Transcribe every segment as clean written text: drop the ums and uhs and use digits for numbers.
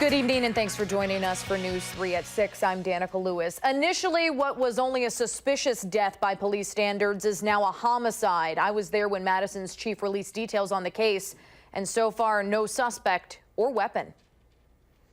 Good evening and thanks for joining us for News 3 at 6. I'm Danica Lewis. Initially, what was only a suspicious death by police standards is now a homicide. I was there when Madison's chief released details on the case, and so far, no suspect or weapon.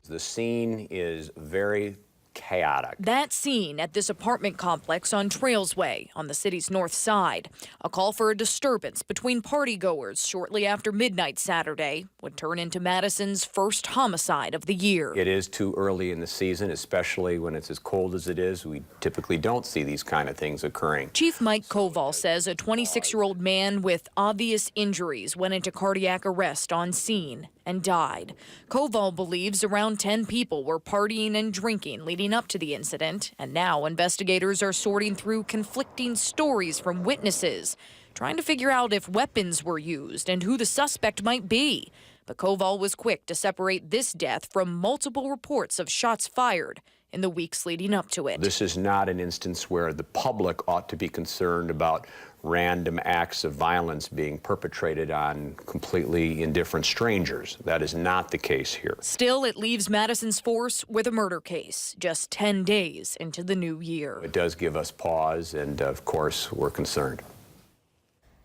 The scene is very chaotic. That scene at this apartment complex on Trails Way on the city's north side. A call for a disturbance between partygoers shortly after midnight Saturday would turn into Madison's first homicide of the year. It is too early in the season, especially when it's as cold as it is. We typically don't see these kind of things occurring. Chief Mike Koval says a 26-year-old man with obvious injuries went into cardiac arrest on scene and died. Koval believes around 10 people were partying and drinking leading up to the incident, and now investigators are sorting through conflicting stories from witnesses, trying to figure out if weapons were used and who the suspect might be. But Koval was quick to separate this death from multiple reports of shots fired in the weeks leading up to it. This is not an instance where the public ought to be concerned about random acts of violence being perpetrated on completely indifferent strangers. That is not the case here. Still, it leaves Madison's force with a murder case just 10 days into the new year. It does give us pause, and of course, we're concerned.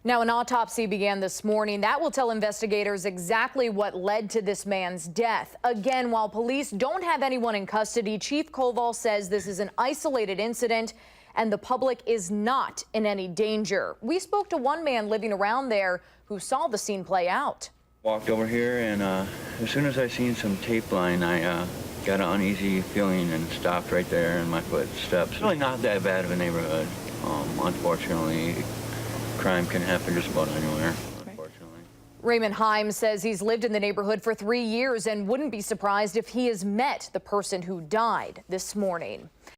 Now, an autopsy began this morning. That will tell investigators exactly what led to this man's death. Again, while police don't have anyone in custody, Chief Koval says this is an isolated incident and the public is not in any danger. We spoke to one man living around there who saw the scene play out. Walked over here, and as soon as I seen some tape line, I got an uneasy feeling and stopped right there in my footsteps. It's really not that bad of a neighborhood. Unfortunately, crime can happen just about anywhere, unfortunately. Raymond Heim says he's lived in the neighborhood for 3 years and wouldn't be surprised if he has met the person who died this morning.